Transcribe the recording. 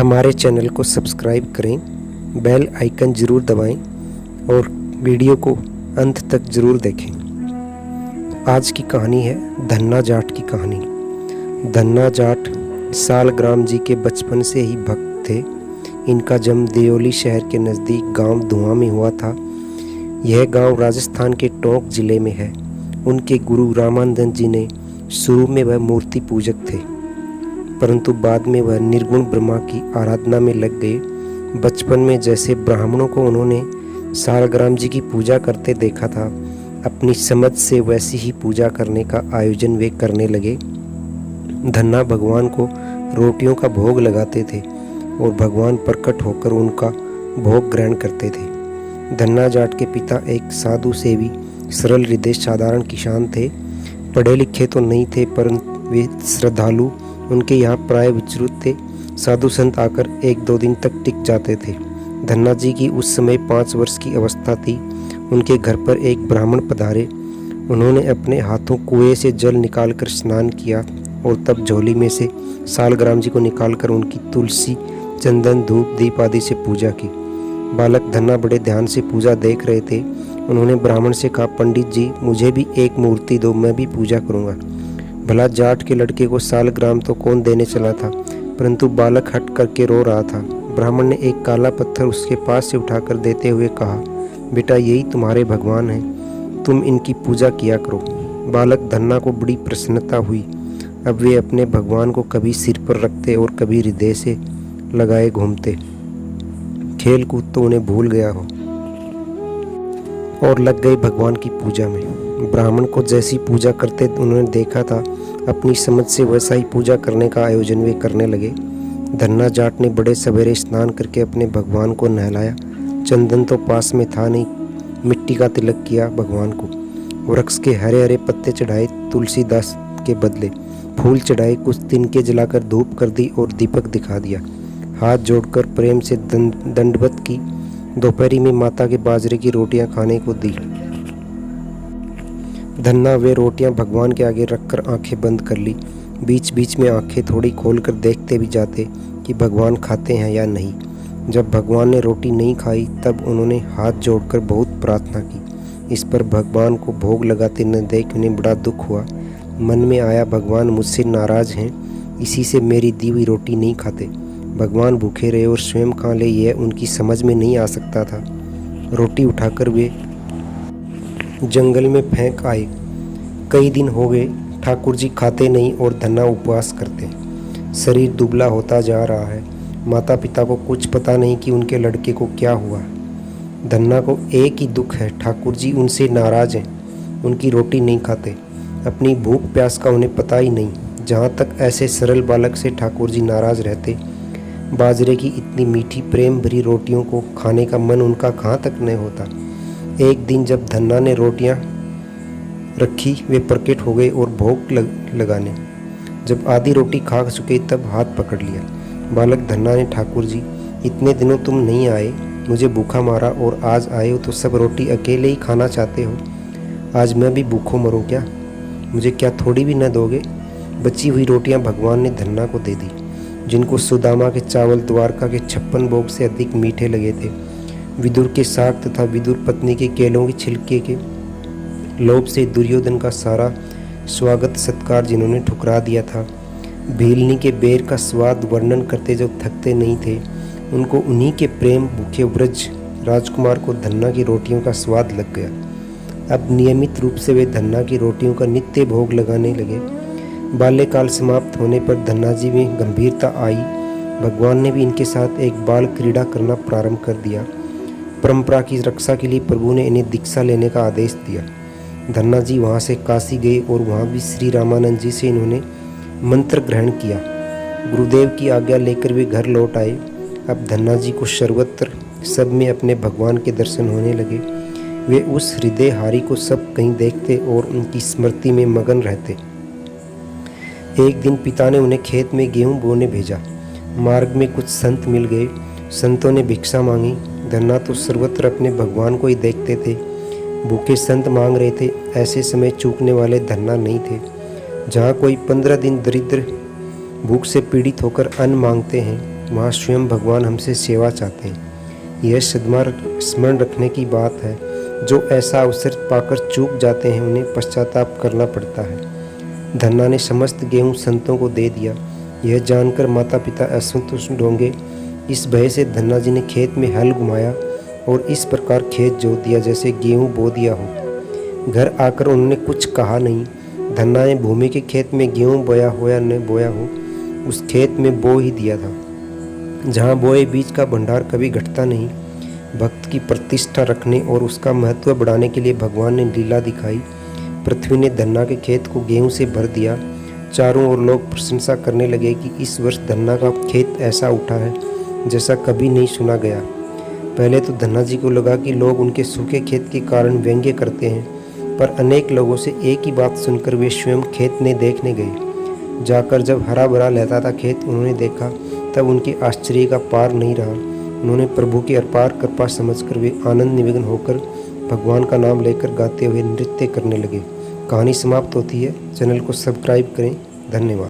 हमारे चैनल को सब्सक्राइब करें, बेल आइकन ज़रूर दबाएं और वीडियो को अंत तक ज़रूर देखें। आज की कहानी है धन्ना जाट की कहानी। धन्ना जाट सालग्राम जी के बचपन से ही भक्त थे। इनका जन्म दियोली शहर के नज़दीक गांव धुआं में हुआ था। यह गांव राजस्थान के टोंक जिले में है। उनके गुरु रामानंद जी ने शुरू में वह मूर्ति पूजक थे, परंतु बाद में वह निर्गुण ब्रह्मा की आराधना में लग गए। बचपन में जैसे ब्राह्मणों को उन्होंने सालग्राम जी की पूजा करते देखा था, अपनी समझ से वैसी ही पूजा करने का आयोजन वे करने लगे। धन्ना भगवान को रोटियों का भोग लगाते थे और भगवान प्रकट होकर उनका भोग ग्रहण करते थे। धन्ना जाट के पिता एक साधु सेवी, सरल हृदय साधारण किसान थे। पढ़े लिखे तो नहीं थे, परंतु वे श्रद्धालु उनके यहाँ प्राय विचरते थे। साधु संत आकर 1-2 दिन तक टिक जाते थे। धन्ना जी की उस समय 5 वर्ष की अवस्था थी। उनके घर पर एक ब्राह्मण पधारे। उन्होंने अपने हाथों कुएं से जल निकालकर स्नान किया और तब झोली में से सालग्राम जी को निकालकर उनकी तुलसी, चंदन, धूप, दीप आदि से पूजा की। बालक धन्ना बड़े ध्यान से पूजा देख रहे थे। उन्होंने ब्राह्मण से कहा, पंडित जी, मुझे भी एक मूर्ति दो, मैं भी पूजा करूँगा। भला जाट के लड़के को सालग्राम तो कौन देने चला था, परंतु बालक हट करके रो रहा था। ब्राह्मण ने एक काला पत्थर उसके पास से उठाकर देते हुए कहा, बेटा, यही तुम्हारे भगवान हैं, तुम इनकी पूजा किया करो। बालक धन्ना को बड़ी प्रसन्नता हुई। अब वे अपने भगवान को कभी सिर पर रखते और कभी हृदय से लगाए घूमते। खेल कूद तो उन्हें भूल गया हो और लग गए भगवान की पूजा में। ब्राह्मण को जैसी पूजा करते उन्होंने देखा था, अपनी समझ से वैसा ही पूजा करने का आयोजन वे करने लगे। धन्ना जाट ने बड़े सवेरे स्नान करके अपने भगवान को नहलाया। चंदन तो पास में था नहीं, मिट्टी का तिलक किया भगवान को। वृक्ष के हरे हरे पत्ते चढ़ाए, तुलसीदास के बदले फूल चढ़ाए, कुछ तिनके जलाकर धूप कर दी और दीपक दिखा दिया। हाथ जोड़कर प्रेम से दंडवत की। दोपहरी में माता के बाजरे की रोटियां खाने को दी। धन्ना वे रोटियां भगवान के आगे रखकर आंखें बंद कर ली। बीच बीच में आंखें थोड़ी खोलकर देखते भी जाते कि भगवान खाते हैं या नहीं। जब भगवान ने रोटी नहीं खाई तब उन्होंने हाथ जोड़कर बहुत प्रार्थना की। इस पर भगवान को भोग लगाते न देख उन्हें बड़ा दुख हुआ। मन में आया, भगवान मुझसे नाराज़ हैं, इसी से मेरी दी हुई रोटी नहीं खाते। भगवान भूखे रहे और स्वयं खा ले, यह उनकी समझ में नहीं आ सकता था। रोटी उठाकर वे जंगल में फेंक आए। कई दिन हो गए, ठाकुर जी खाते नहीं और धन्ना उपवास करते। शरीर दुबला होता जा रहा है। माता पिता को कुछ पता नहीं कि उनके लड़के को क्या हुआ। धन्ना को एक ही दुख है, ठाकुर जी उनसे नाराज़ हैं, उनकी रोटी नहीं खाते। अपनी भूख प्यास का उन्हें पता ही नहीं। जहाँ तक ऐसे सरल बालक से ठाकुर जी नाराज़ रहते, बाजरे की इतनी मीठी प्रेम भरी रोटियों को खाने का मन उनका कहाँ तक नहीं होता। एक दिन जब धन्ना ने रोटियां रखी, वे प्रकट हो गए और भोग लगाने। जब आधी रोटी खा चुके तब हाथ पकड़ लिया। बालक धन्ना ने, ठाकुर जी, इतने दिनों तुम नहीं आए, मुझे भूखा मारा और आज आए हो तो सब रोटी अकेले ही खाना चाहते हो। आज मैं भी भूखों मरूं क्या? मुझे क्या थोड़ी भी न दोगे? बची हुई रोटियां भगवान ने धन्ना को दे दी, जिनको सुदामा के चावल द्वारका के 56 भोग से अधिक मीठे लगे थे। विदुर के साग तथा विदुर पत्नी के केलों के छिलके के लोभ से दुर्योधन का सारा स्वागत सत्कार जिन्होंने ठुकरा दिया था। भीलनी के बेर का स्वाद वर्णन करते जो थकते नहीं थे, उनको उन्हीं के प्रेम भूखे व्रज राजकुमार को धन्ना की रोटियों का स्वाद लग गया। अब नियमित रूप से वे धन्ना की रोटियों का नित्य भोग लगाने लगे। बाल्यकाल समाप्त होने पर धन्ना जी में गंभीरता आई। भगवान ने भी इनके साथ एक बाल क्रीड़ा करना प्रारंभ कर दिया। परंपरा की रक्षा के लिए प्रभु ने इन्हें दीक्षा लेने का आदेश दिया। धन्ना जी वहाँ से काशी गए और वहाँ भी श्री रामानंद जी से इन्होंने मंत्र ग्रहण किया। गुरुदेव की आज्ञा लेकर वे घर लौट आए। अब धन्ना जी को सर्वत्र सब में अपने भगवान के दर्शन होने लगे। वे उस हृदय हारी को सब कहीं देखते और उनकी स्मृति में मगन रहते। एक दिन पिता ने उन्हें खेत में गेहूं बोने भेजा। मार्ग में कुछ संत मिल गए। संतों ने भिक्षा मांगी। धन्ना तो सर्वत्र अपने भगवान को ही देखते थे। भूखे संत मांग रहे थे, ऐसे समय चूकने वाले धन्ना नहीं थे। जहाँ कोई 15 दिन दरिद्र भूख से पीड़ित होकर अन्न मांगते हैं, वहाँ स्वयं भगवान हमसे सेवा चाहते हैं। यह स्मरण रखने की बात है। जो ऐसा अवसर पाकर चूक जाते हैं उन्हें पश्चाताप करना पड़ता है। धन्ना ने समस्त गेहूं संतों को दे दिया। यह जानकर माता पिता असंतुष्ट होंगे, इस भय से धन्ना जी ने खेत में हल घुमाया और इस प्रकार खेत जोत दिया जैसे गेहूं बो दिया हो। घर आकर उन्होंने कुछ कहा नहीं। धन्ना ने भूमि के खेत में गेहूं बोया हो या न बोया हो, उस खेत में बो ही दिया था। जहाँ बोए बीज का भंडार कभी घटता नहीं। भक्त की प्रतिष्ठा रखने और उसका महत्व बढ़ाने के लिए भगवान ने लीला दिखाई। पृथ्वी ने धन्ना के खेत को गेहूं से भर दिया। चारों ओर लोग प्रशंसा करने लगे कि इस वर्ष धन्ना का खेत ऐसा उठा है जैसा कभी नहीं सुना गया। पहले तो धन्ना जी को लगा कि लोग उनके सूखे खेत के कारण व्यंग्य करते हैं, पर अनेक लोगों से एक ही बात सुनकर वे स्वयं खेत ने देखने गए। जाकर जब हरा भरा लहता था खेत उन्होंने देखा, तब उनके आश्चर्य का पार नहीं रहा। उन्होंने प्रभु की अपार कृपा समझकर वे आनंद निमग्न होकर भगवान का नाम लेकर गाते हुए नृत्य करने लगे। कहानी समाप्त होती है। चैनल को सब्सक्राइब करें। धन्यवाद।